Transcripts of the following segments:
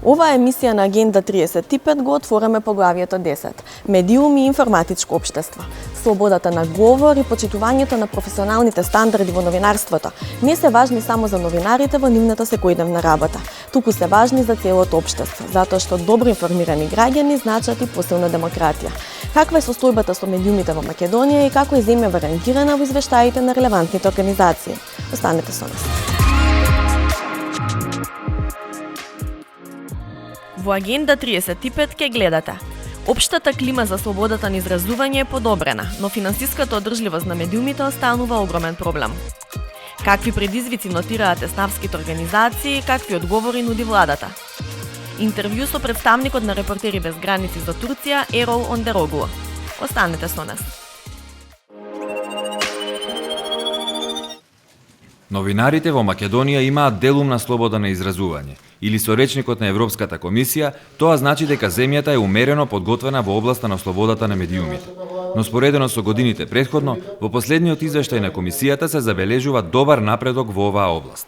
Оваа емисија на Агенда 35 го отвораме поглавието 10. Медиуми и информатичко општество. Слободата на говор и почитувањето на професионалните стандарди во новинарството не се важни само за новинарите во нивната секојдневна работа, туку се важни за целото општество, затоа што добро информирани граѓани значат и посилна демократија. Каква е состојбата со медиумите во Македонија и како е земјава рангирана во извештаите на релевантните организации? Останете со нас. Во Агенда 35 ке гледате. Општата клима за слободата на изразување е подобрена, но финансиската одржливост на медиумите останува огромен проблем. Какви предизвици нотираат еснавските организации и какви одговори нуди владата? Интервју со представникот на Репортери без граници за Турција Ерол Ондероглу. Останете со нас. Новинарите во Македонија имаат делумна слобода на изразување, или со речникот на Европската комисија, тоа значи дека земјата е умерено подготвена во областа на слободата на медиумите. Но споредено со годините претходно, во последниот извештај на комисијата се забележува добар напредок во оваа област.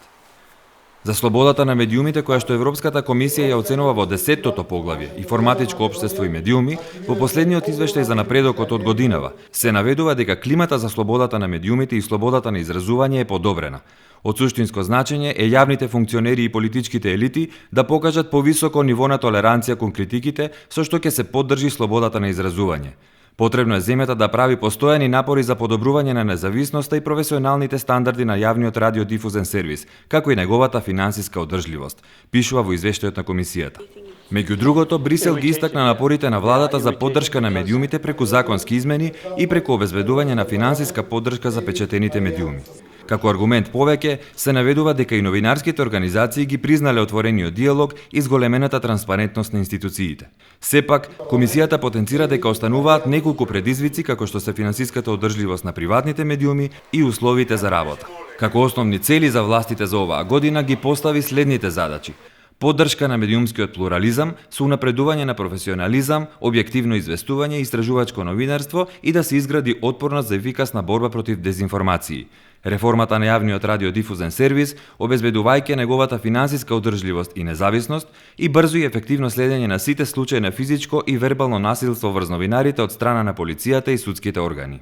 За слободата на медиумите, која што Европската комисија ја оценува во 10-тото поглавје информатичко општество и медиуми, во последниот извештај за напредокот од годинава се наведува дека климата за слободата на медиумите и слободата на изразување е подобрена. Од суштинско значење е јавните функционери и политичките елити да покажат повисоко ниво на толеранција кон критиките, со што ќе се поддржи слободата на изразување. Потребно е земјата да прави постојани напори за подобрување на независноста и професионалните стандарди на јавниот радиодифузен сервис, како и неговата финансиска одржливост, пишува во извештајот на комисијата. Меѓу другото, Брисел ги истакна напорите на владата за поддршка на медиумите преку законски измени и преку обезбедување на финансиска поддршка за печатените медиуми. Како аргумент повеќе, се наведува дека и новинарските организации ги признале отворениот диалог и зголемената транспарентност на институциите. Сепак, комисијата потенцира дека остануваат неколку предизвици како што се финансиската одржливост на приватните медиуми и условите за работа. Како основни цели за властите за оваа година ги постави следните задачи: поддршка на медиумскиот плурализам со унапредување на професионализам, објективно известување и истражувачко новинарство и да се изгради отпорност за ефикасна борба против дезинформации. Реформата на јавниот радиодифузен сервис, обезбедувајќи неговата финансиска одржливост и независност и брзо и ефективно следење на сите случаи на физичко и вербално насилство врз новинарите од страна на полицијата и судските органи.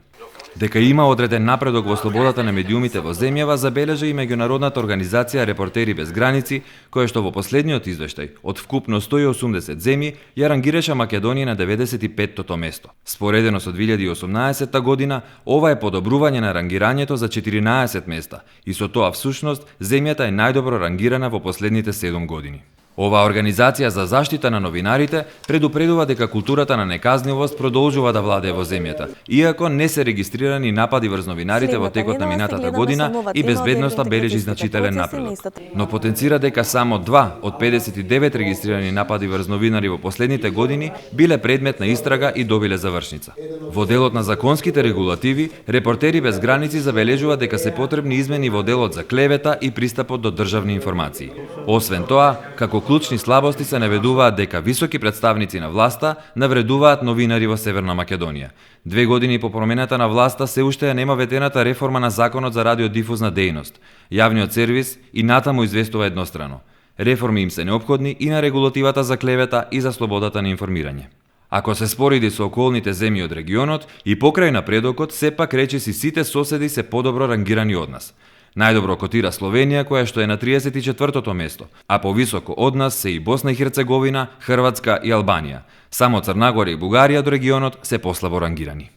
Дека има одреден напредок во слободата на медиумите во земјава забележа и меѓународната организација Репортери без граници, која што во последниот извештај од вкупно 180 земји ја рангираше Македонија на 95-тото место. Споредено со 2018 година, ова е подобрување на рангирањето за 14 места и со тоа всушност земјата е најдобро рангирана во последните 7 години. Оваа организација за заштита на новинарите предупредува дека културата на неказнивост продолжува да владее во земјата, иако не се регистрирани напади врз новинарите во текот на минатата година и безбедноста бележи значителен напредок. Но потенцира дека само 2 од 59 регистрирани напади врз новинари во последните години биле предмет на истрага и добиле завршница. Во делот на законските регулативи, Репортери без граници забележува дека се потребни измени во делот за клевета и пристапот до државни информации. Освен тоа, како клучни слабости се наведуваат дека високи представници на власта навредуваат новинари во Северна Македонија. 2 години по промената на власта се уште нема ветената реформа на Законот за радиодифузна дејност. Јавниот сервис и натаму известува еднострано. Реформи им се неопходни и на регулативата за клевета и за слободата на информирање. Ако се спореди со околните земји од регионот и покрај напредокот, сепак речиси сите соседи се подобро рангирани од нас. Најдобро котира Словенија, која што е на 34-тото место, а повисоко од нас се и Босна и Херцеговина, Хрватска и Албанија. Само Црнагора и Бугарија од регионот се послабо рангирани.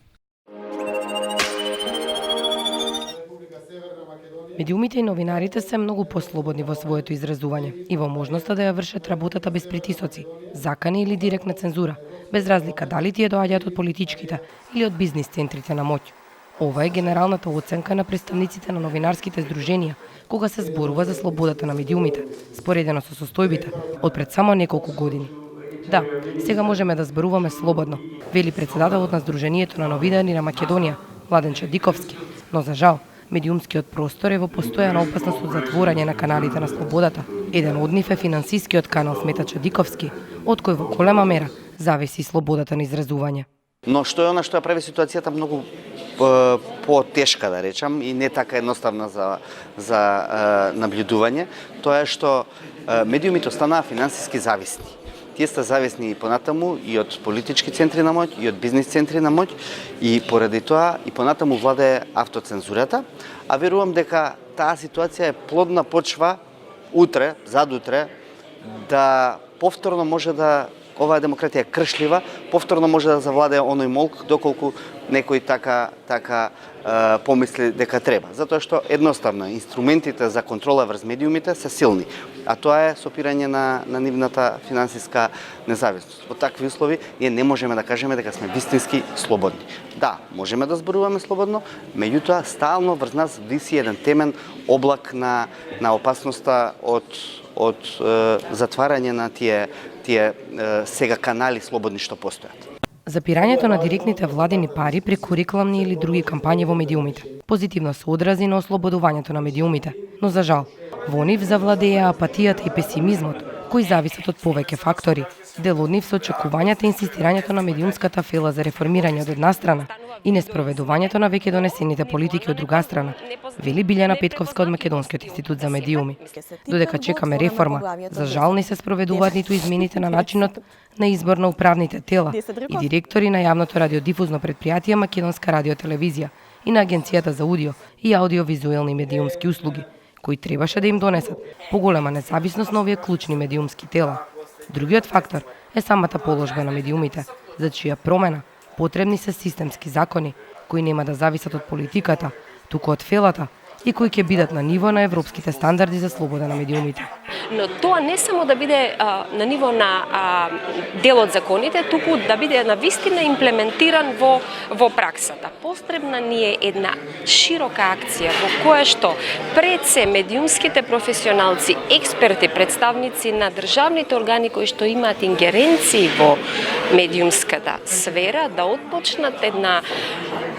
Медиумите и новинарите се многу послободни во своето изразување и во можноста да ја вршат работата без притисоци, закани или директна цензура, без разлика дали тие доаѓаат од политичките или од бизнис центрите на моќ. Ова е генералната оценка на представниците на новинарските здруженија кога се зборува за слободата на медиумите, споредено со состојбите од пред само неколку години. Да, сега можеме да зборуваме слободно, вели председателот на Здруженијето на новинари на Македонија, Младен Чадиковски, но за жал, медиумскиот простор е во постојана опасност од затворање на каналите на слободата. Еден од нив е финансискиот канал, смета Чадиковски, од кој во голема мера зависи слободата на изразување. Но што е она што ја прави ситуацијата многу по-тешка, да речам, и не така едноставна за наблюдување, тоа е што медиумите останаа финансиски зависни. Тие се зависни и понатаму и од политички центри на моќ, и од бизнис центри на моќ, и поради тоа и понатаму владее автоцензурата, а верувам дека таа ситуација е плодна почва утре, задутре, да повторно може да оваа демократија е кршлива, повторно може да завладее оној молк доколку некој така помисли дека треба. Затоа што едноставно инструментите за контрола врз медиумите се силни, а тоа е сопирање на нивната финансиска независност. Во такви услови ние не можеме да кажеме дека сме вистински слободни. Да, можеме да зборуваме слободно, меѓутоа стално врз нас виси еден темен облак на опасноста од затварање на тие сега канали слободни што постојат. Запирањето на директните владени пари преку рекламни или други кампањи во медиумите позитивно се одрази на ослободувањето на медиумите, но за жал, во нив завладеа апатијата и песимизмот, кои зависат од повеќе фактори. Дел од нив се очекувањата и инсистирањето на медиумската фела за реформирање од една страна и неспроведувањето на веќе донесените политики од друга страна, вели Билјана Петковска од Македонскиот институт за медиуми. Додека чекаме реформа, за жал не се спроведуваат ниту измените на начинот на избор на управните тела и директори на јавното радиодифузно предпријатие Македонска радиотелевизија и на Агенцијата за аудио и аудиовизуелни медиумски услуги, кои требаше да им донесат поголема независност на овие клучни медиумски тела. Другиот фактор е самата положба на медиумите, за чија промена потребни се системски закони, кои нема да зависат од политиката, туку од фелата и кои ќе бидат на ниво на европските стандарди за слобода на медиумите. Но тоа не само да биде на ниво на дел од законите, туку да биде на вистина имплементиран во праксата. Потребна ни е една широка акција во која што пред се медиумските професионалци, експерти, представници на државните органи кои што имаат ингеренции во медиумската сфера да отпочнат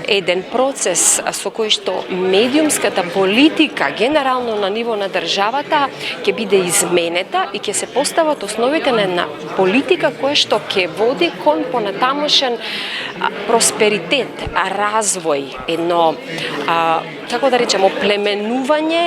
еден процес со кој што медиумската политика генерално на ниво на државата ќе биде изменета и ќе се постават основите на една политика која што ќе води кон понатамошен просперитет, развој, едно како да речеме оплеменување,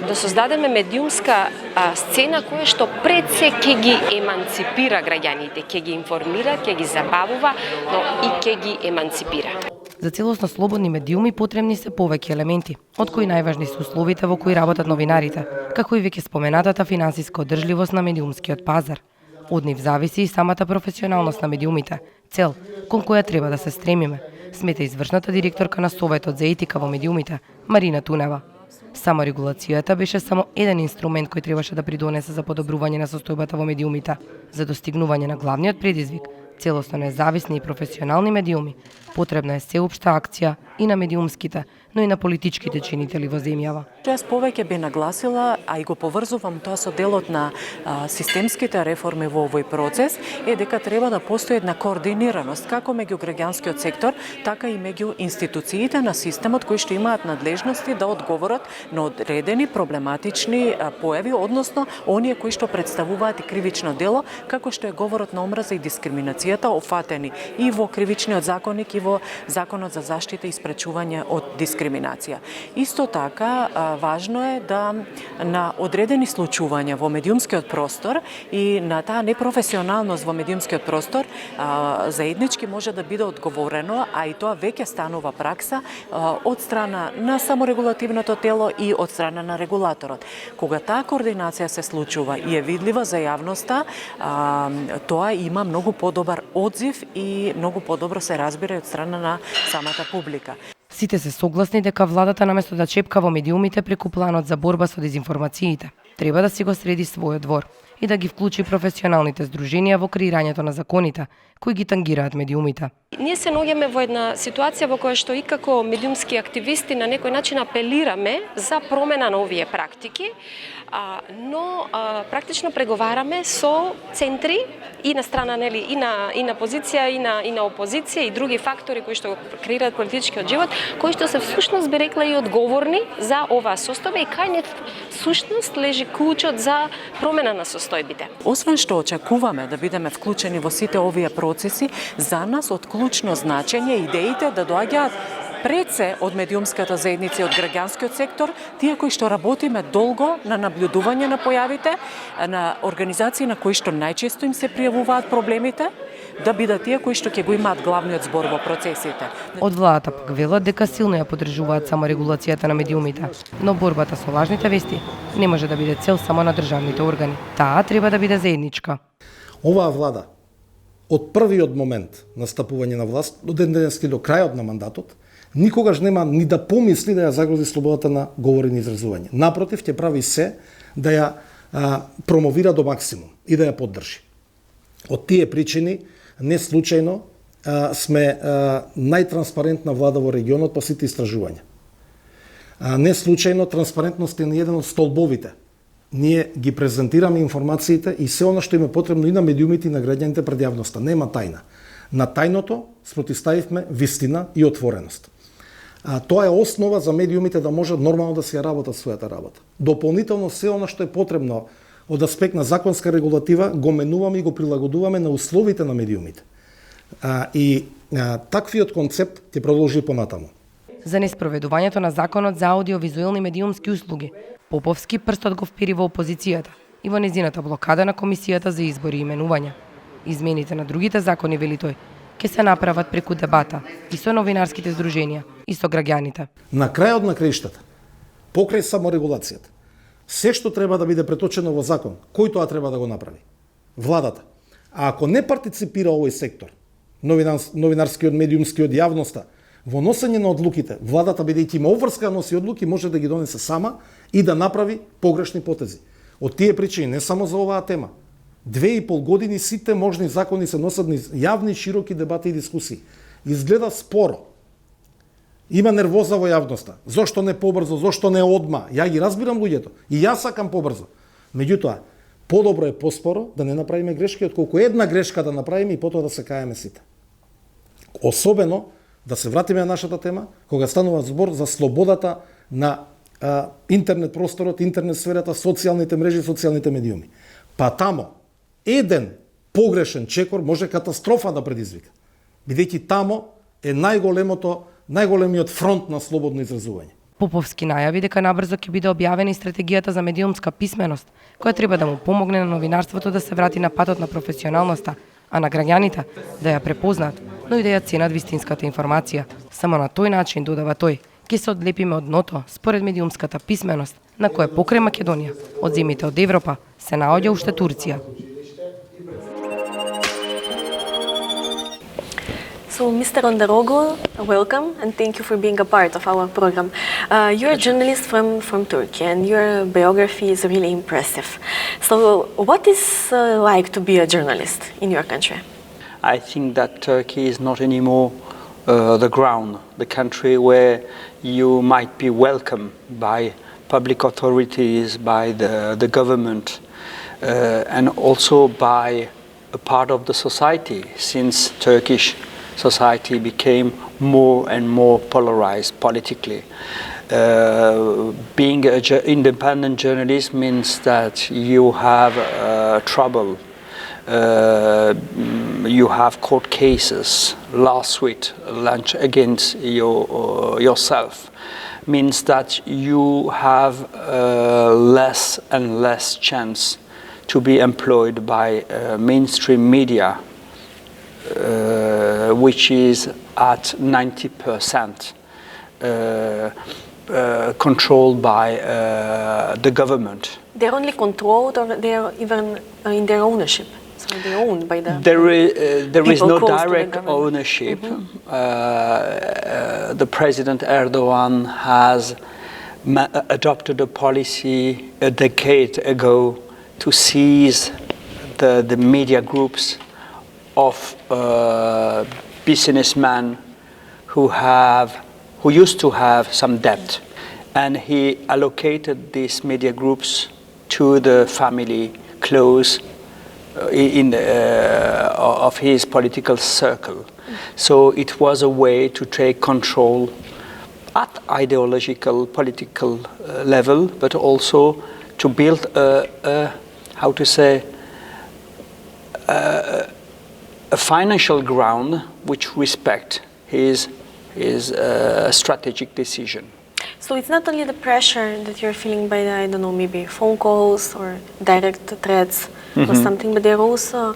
да создадеме медиумска сцена која што пред се ќе ги еманципира граѓаните, ќе ги информира, ќе ги забавува, но и ќе ги еманципира. За целосно слободни медиуми потребни се повеќе елементи, од кои најважни се условите во кои работат новинарите, како и веќе споменатата финансиска одржливост на медиумскиот пазар. Од нив зависи и самата професионалност на медиумите, цел кон која треба да се стремиме, смета извршната директорка на Советот за етика во медиумите, Марина Тунева. Саморегулацијата беше само еден инструмент кој требаше да придонесе за подобрување на состојбата во медиумите, за достигнување на главниот предизвик, целосно независни и професионални медиуми, потребна е сеопшта акција и на медиумските, но и на политичките чинители во земјава. Јас повеќе би нагласила, а и го поврзувам тоа со делот на системските реформи во овој процес, е дека треба да постои една координираност како меѓу граѓанскиот сектор, така и меѓу институциите на системот кои што имаат надлежности да одговорат на одредени проблематични појави, односно оние кои што представуваат и кривично дело, како што е говорот на омраза и дискриминацијата, офатени и во кривичниот законник и во Законот за заштита и спречување од дискриминација. Исто така, важно е да на одредени случувања во медиумскиот простор и на таа непрофесионалност во медиумскиот простор заеднички може да биде одговорено, а и тоа веќе станува пракса од страна на саморегулативното тело и од страна на регулаторот. Кога таа координација се случува и е видлива за јавноста, тоа има многу подобар одзив и многу подобро се разбира од страна на самата публика. Сите се согласни дека владата наместо да чепка во медиумите преку планот за борба со дезинформациите, треба да си го среди својот двор и да ги вклучи професионалните здруженија во креирањето на законите кои ги тангираат медиумите. Ние се наоѓаме во една ситуација во која што и како медиумски активисти на некој начин апелираме за промена на овие практики, но практично преговараме со центри и на страна нели и на позиција и на опозиција и други фактори кои што креираат политичкиот живот, кои што се всушност би рекла и одговорни за оваа состојба и кај нив всушност лежи клучот за промена на состојбите. Освен што очекуваме да бидеме вклучени во сите овие процеси, за нас од клучно значење идеите да доаѓаат пред се од медиумската заедница и од граѓанскиот сектор, тие кои што работиме долго на наблюдување на појавите, на организации на кои што најчесто им се пријавуваат проблемите, да бидат тие кои што ќе го имаат главниот збор во процесите. Од владата пак велат дека силно ја подржуваат саморегулацијата на медиумите, но борбата со лажните вести не може да биде цел само на државните органи. Таа треба да биде заедничка. Оваа влада од првиот момент на стапување на власт до денески до крајот на мандатот никогаш нема ни да помисли да ја загрози слободата на говорење и изразување. Напротив, ќе прави се да ја промовира до максимум и да ја поддржи. Од тие причини не случајно сме најтранспарентна влада во регионот по сите истражувања. Не случајно транспарентност е на еден од столбовите. Ние ги презентираме информациите и се она што им е потребно и на медиумите и на граѓаните пред јавноста. Нема тајна. На тајното спротивставивме вистина и отвореност. Тоа е основа за медиумите да можат нормално да се работат својата работа. Дополнително се она што е потребно од аспект на законска регулатива го менуваме и го прилагодуваме на условите на медиумите. Таквиот концепт ќе продолжи понатаму. За неспроведувањето на законот за аудиовизуелни медиумски услуги, Поповски прстот го впери во опозицијата и во незината блокада на Комисијата за избори и именувања. Измените на другите закони, вели тој, ќе се направат преку дебата и со новинарските здруженија и со граѓаните. На крајот на краиштата, покрај саморегулацијата, се што треба да биде преточено во закон, кој тоа треба да го направи? Владата. А ако не партиципира овој сектор, новинарскиот, медиумскиот, јавноста, во носење на одлуките, владата, бидејќи има обврска да носи одлуки, може да ги донесе сама и да направи погрешни потези. Од тие причини, не само за оваа тема, 2,5 години сите можни закони се носат низ јавни, широки дебати и дискусии. Изгледа споро. Има нервоза во јавноста. Зошто не побрзо, зошто не одма? Ја ги разбирам луѓето. И јас сакам побрзо. Меѓутоа, подобро е поспоро да не направиме грешки, отколку една грешка да направиме и потоа да се каеме сите. Особено, да се вратиме на нашата тема, кога станува збор за слободата на интернет просторот, интернет сферата, социјалните мрежи, социјалните медиуми. Па тамо, еден погрешен чекор може катастрофа да предизвика. Бидејќи тамо е најголемиот фронт на слободно изразување. Поповски најави дека набрзо ќе биде објавена и стратегијата за медиумска писменост, која треба да му помогне на новинарството да се врати на патот на професионалноста, а на граѓаните да ја препознаат, но и да ја ценат вистинската информација. Само на тој начин, додава тој, ќе се одлепиме од дното според медиумската писменост, на која покрај Македонија, од земјите од Европа, се наоѓа уште Турција. So, Mr. Ondaroglu, welcome and thank you for being a part of our program. You're a journalist from Turkey and your biography is really impressive. So, what is like to be a journalist in your country? I think that Turkey is not anymore the ground, the country where you might be welcomed by public authorities, by the government, and also by a part of the society, since Turkish society became more and more polarized politically. Being an independent journalist means that you have trouble. You have court cases, lawsuit launched against yourself. Means that you have less and less chance to be employed by mainstream media, which is at 90% controlled by the government. They're only controlled or they're even in their ownership? So they're owned by the There is no direct ownership. The President Erdogan has adopted a policy a decade ago to seize the media groups of businessmen who used to have some debt, and he allocated these media groups to the family close of his political circle. So it was a way to take control at ideological, political level, but also to build a financial ground which respect his strategic decision. So it's not only the pressure that you're feeling by the, I don't know, maybe phone calls or direct threats or something, but there are also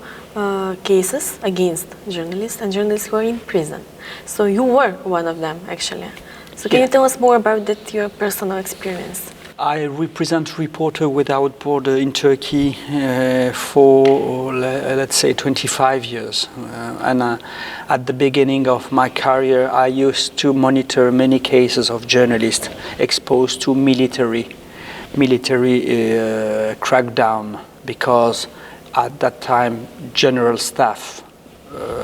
cases against journalists and journalists who are in prison. So you were one of them, actually. So can you tell us more about that, your personal experience? I represent Reporter Without Borders in Turkey for, let's say, 25 years. And at the beginning of my career, I used to monitor many cases of journalists exposed to military crackdown, because at that time, General Staff,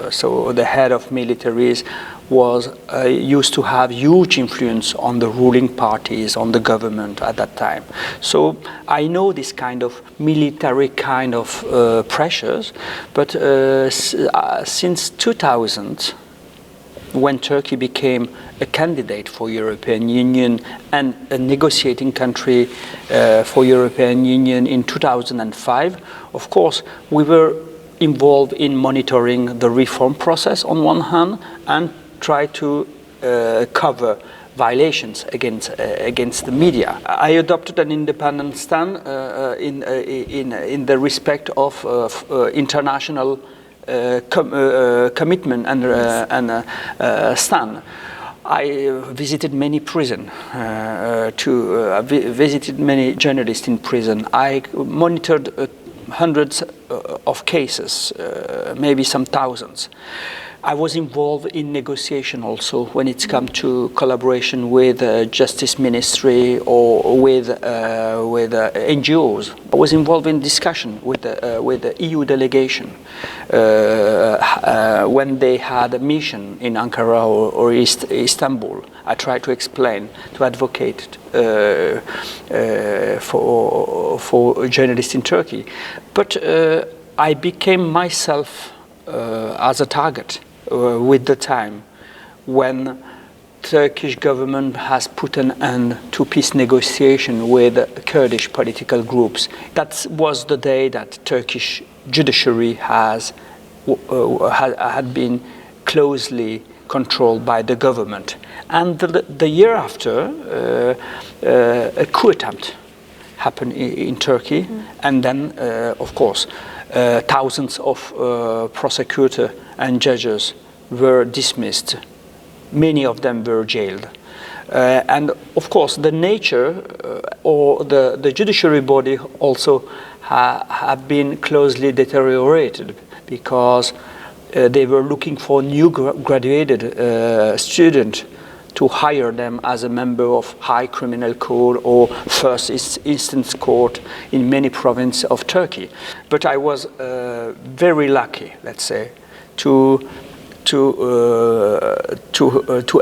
so the head of militaries, was used to have huge influence on the ruling parties, on the government at that time. So I know this kind of military kind of pressures, but since 2000, when Turkey became a candidate for European Union and a negotiating country for European Union in 2005, of course, we were involved in monitoring the reform process on one hand, and try to cover violations against the media. I adopted an independent stand in the respect of international commitment and stand. I visited many prisons, visited many journalists in prison. I monitored hundreds of cases, maybe some thousands. I was involved in negotiation also when it's come to collaboration with Justice Ministry or with NGOs. I was involved in discussion with the EU delegation when they had a mission in Ankara or Istanbul. I tried to explain, to advocate for journalists in Turkey. But I became myself as a target with the time, when Turkish government has put an end to peace negotiation with Kurdish political groups. That was the day that Turkish judiciary had been closely controlled by the government. And the year after, a coup attempt happened in Turkey, and then, of course, thousands of prosecutors and judges were dismissed. Many of them were jailed. And of course, the nature or the judiciary body also have been closely deteriorated, because they were looking for new graduated students to hire them as a member of high criminal court or first instance court in many provinces of Turkey. But I was very lucky, let's say, to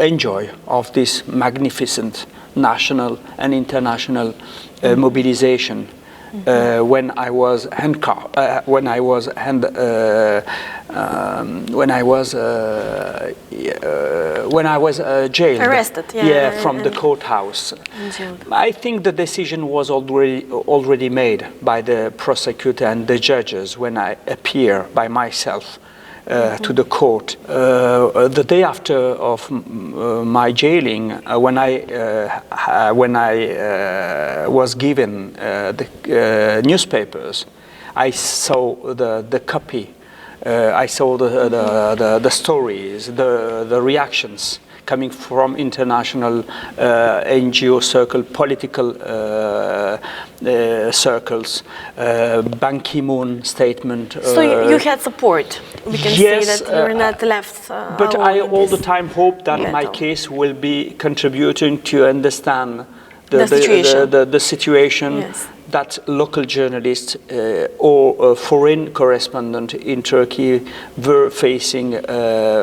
enjoy of this magnificent national and international mobilization. When I was handcuffed, when I was jailed, arrested, from the courthouse. I think the decision was already made by the prosecutor and the judges when I appear by myself to the court. The day after of my jailing, when I was given the newspapers, I saw the copy. I saw the stories, the reactions coming from international NGO circle, political circles, Ban Ki-moon statement. So you had support. We can say that you were not left but alone I in all the this time hope that my battle. case will be contributing to understand The situation. the situation, Yes. that local journalists or foreign correspondents in Turkey were facing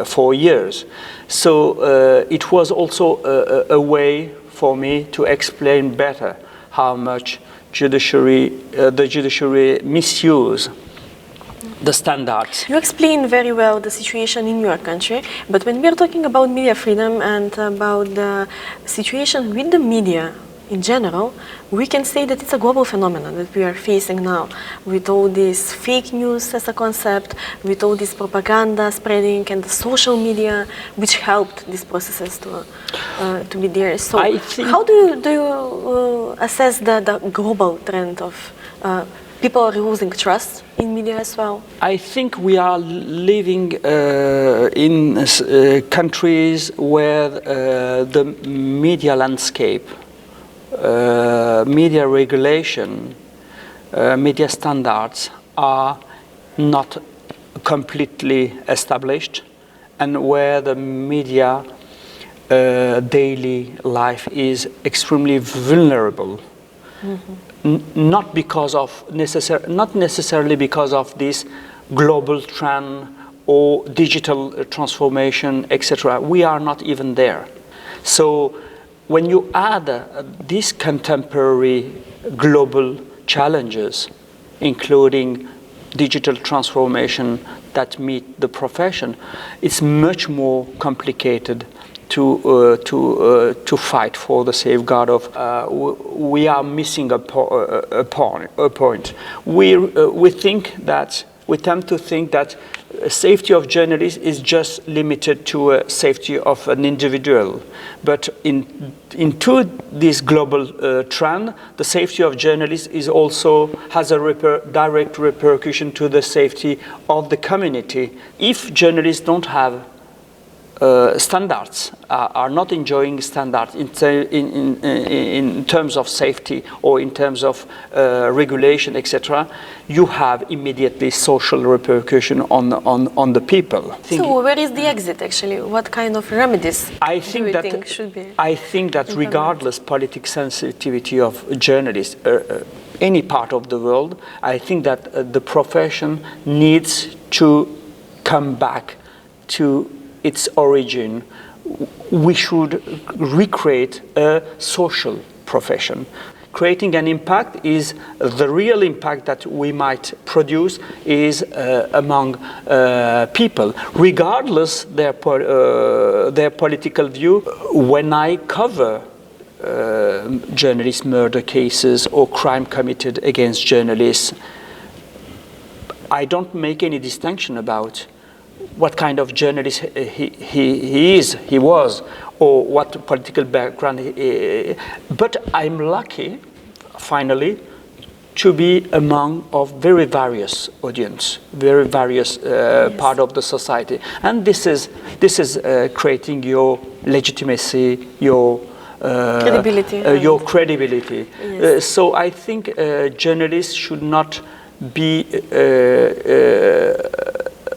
for years. So it was also a way for me to explain better how much the judiciary misuse the standards. You explain very well the situation in your country, but when we are talking about media freedom and about the situation with the media in general, we can say that it's a global phenomenon that we are facing now, with all this fake news as a concept, with all this propaganda spreading and the social media, which helped these processes to be there. So how do you assess the global trend of people are losing trust in media as well? I think we are living in countries where the media landscape, media regulation, media standards are not completely established, and where the media daily life is extremely vulnerable. Not necessarily because of this global trend or digital transformation, etc. We are not even there. So when you add these contemporary global challenges, including digital transformation that meet the profession, it's much more complicated to fight for the safeguard of. We are missing a point. We tend to think that safety of journalists is just limited to safety of an individual, but into this global trend, the safety of journalists is also has a direct repercussion to the safety of the community. If journalists don't have standards, are not enjoying standards in terms of safety or in terms of regulation, etc., you have immediately social repercussion on the people. So where is the exit actually? What kind of remedies think should be? I think that regardless political sensitivity of journalists, any part of the world, I think that the profession needs to come back to its origin. We should recreate a social profession. Creating an impact is the real impact that we might produce is among people, regardless their political view. When I cover journalist murder cases or crime committed against journalists, I don't make any distinction about what kind of journalist he was, or what political background but I'm lucky, finally, to be among of very various audience, very various part of the society, and this is creating your legitimacy, your credibility. Your credibility. Yes. So I think journalists should not be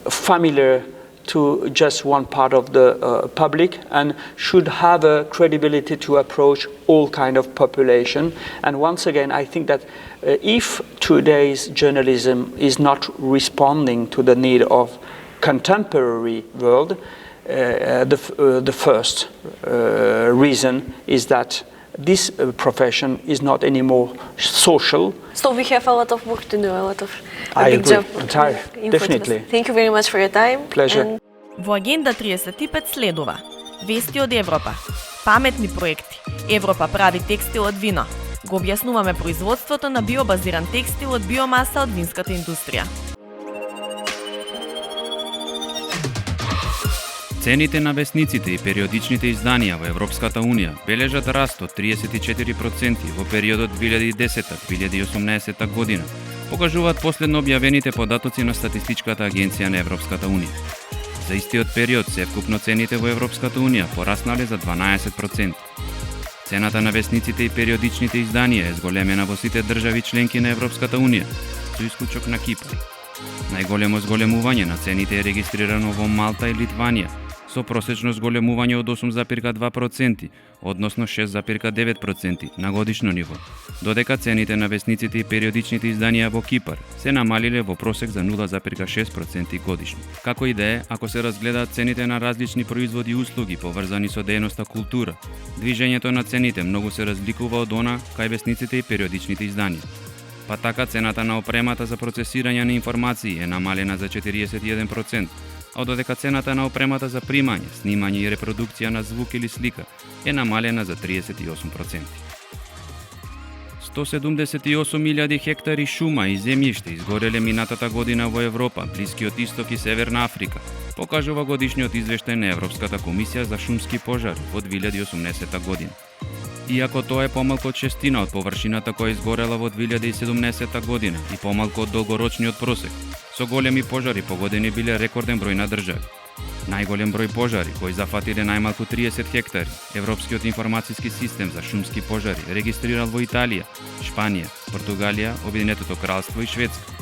familiar to just one part of the public, and should have a credibility to approach all kind of population. And once again, I think that if today's journalism is not responding to the need of contemporary world, the first reason is that this profession is not anymore social. So we have a lot of work to do, a lot of I big agree. job. Definitely. Thank you very much for your time. Pleasure. Во Агенда 35 следува вести од Европа, паметни проекти, Европа прави текстил од вино. Го објаснуваме производството на биобазиран текстил од биомаса од винската индустрија. Цените на весниците и периодичните изданија во Европската Унија бележат раст од 34% во периодот 2010-2018 година, покажуваат последно објавените податоци на Статистичката агенција на Европската Унија. За истиот период севкупно цените во Европската Унија пораснале за 12%. Цената на весниците и периодичните изданија е зголемена во сите држави членки на Европската Унија, со исклучок на Кипар. Најголемо зголемување на цените е регистрирано во Малта и Литванија, со просечно зголемување од 8,2%, односно 6,9% на годишно ниво, додека цените на весниците и периодичните изданија во Кипар се намалиле во просек за 0,6% годишно. Како и да е, ако се разгледаат цените на различни производи и услуги поврзани со дејноста култура, движењето на цените многу се разликува од она кај весниците и периодичните изданија. Па така цената на опремата за процесирање на информации е намалена за 41%, а додека цената на опремата за примање, снимање и репродукција на звук или слика е намалена за 38%. 178.000 хектари шума и земјиште изгореле минатата година во Европа, Блискиот Исток и Северна Африка, покажува годишниот извештај на Европската комисија за шумски пожари во 2018 година. Иако тоа е помалку од шестина од површината која изгорела во 2017 година и помалку од долгорочниот просек, со големи пожари погодени биле рекорден број на држави. Најголем број пожари кои зафатиле најмалку 30 хектари, Европскиот информациски систем за шумски пожари регистрирал во Италија, Шпанија, Португалија, Обединетото кралство и Шведска.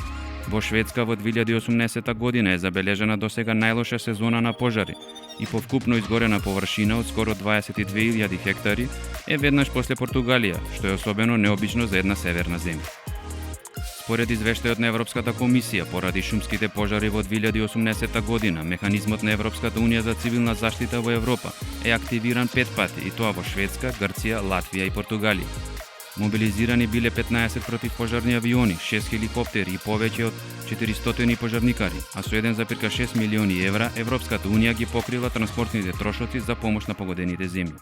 Во Шведска во 2018 година е забележана досега најлоша сезона на пожари и по вкупно изгорена површина од скоро 22.000 хектари е веднаш после Португалија, што е особено необично за една северна земја. Според извештајот на Европската комисија поради шумските пожари во 2018 година, механизмот на Европската унија за цивилна заштита во Европа е активиран 5 пати и тоа во Шведска, Грција, Латвија и Португалија. Мобилизирани биле 15 противпожарни авиони, 6 хеликоптери и повеќе од 400 пожарникари, а со 1,6 милиони евра Европската унија ги покрила транспортните трошоци за помош на погодените земји.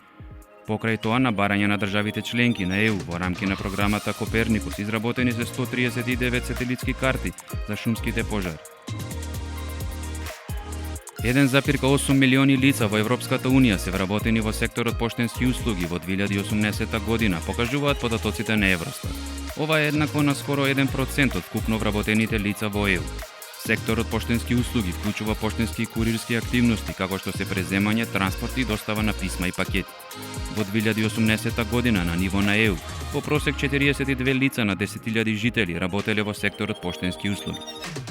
Покрај тоа, на барање на државите членки на ЕУ во рамки на програмата Коперникус изработени се 139 сателитски карти за шумските пожари. 1,8 милиони лица во Европската унија се вработени во секторот поштенски услуги во 2018 година, покажуваат податоците на Евростат. Ова е еднакво на скоро 1% од вкупно вработените лица во ЕУ. Секторот поштенски услуги вклучува поштенски и курирски активности, како што се преземање, транспорт и достава на писма и пакети. Во 2018 година на ниво на ЕУ, по просек 42 лица на 10.000 жители работеле во секторот поштенски услуги.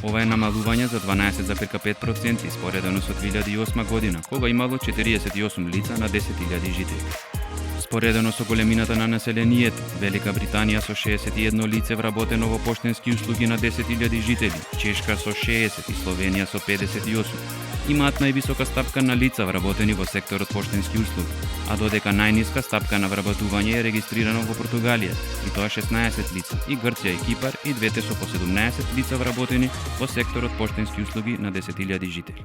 Ова е намалување за 12,5% споредено со 2008 година, кога имало 48 лица на 10.000 жители. Споредено со големината на населението, Велика Британија со 61 лице вработено во поштенски услуги на 10.000 жители, Чешка со 60 и Словенија со 58, имаат највисока стапка на лица вработени во секторот поштенски услуги, а додека најниска стапка на вработување е регистрирано во Португалија, и тоа 16 лица, и Грција и Кипар, и двете со по 17 лица вработени во секторот поштенски услуги на 10.000 жители.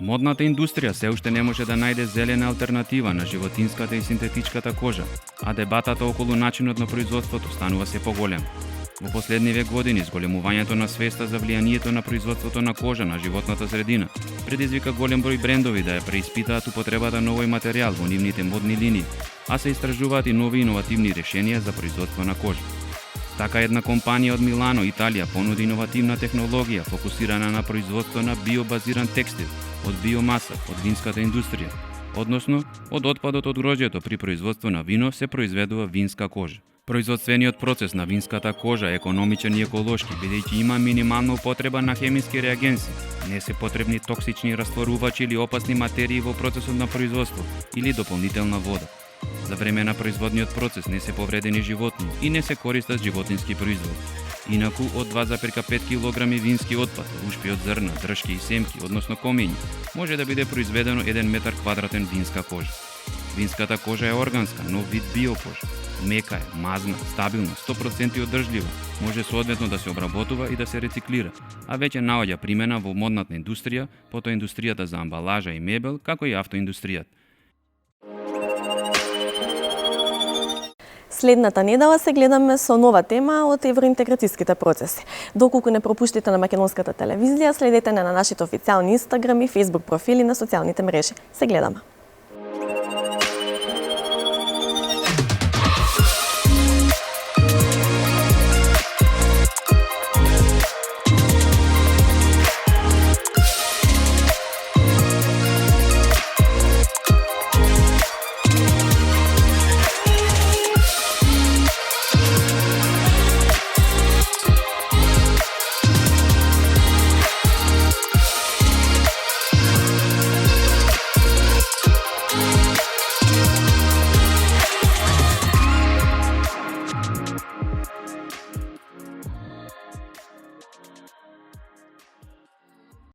Модната индустрија се уште не може да најде зелена алтернатива на животинската и синтетичката кожа, а дебатата околу начинот на производството станува се поголема. Во последниве години, зголемувањето на свеста за влијанието на производството на кожа на животната средина предизвика голем број брендови да ја преиспитаат употребата на овој материјал во нивните модни линии, а се истражуваат и нови иновативни решенија за производство на кожа. Така една компанија од Милано, Италија, понуди иновативна технологија фокусирана на производство на биобазиран текстил од биомаса од винската индустрија, односно од отпадот од гроžјето при производство на вино се произведува винска кожа. Производствениот процес на винската кожа е економичен и еколошки, бидејќи има минимална употреба на хемиски реагенси, не се потребни токсични растворувачи или опасни материи во процесот на производство или дополнителна вода. За време на производниот процес не се повредени животни и не се користат животински производи. Инаку од 2,5 кг вински отпад, ушпи од зрна, дршки и семки, односно комења, може да биде произведено 1 метар квадратен винска кожа. Винската кожа е органска, нов вид биокожа. Мека е, мазна, стабилна, 100% одржлива, може соодветно да се обработува и да се рециклира, а веќе наоѓа примена во модната индустрија, потоа индустријата за амбалажа и мебел, како и автоиндустријата. Следната недела се гледаме со нова тема од евроинтеграцијските процеси. Доколку не пропуштите на македонската телевизија, следете на нашите официјални Инстаграм и Фејсбук профили на социјалните мрежи. Се гледаме.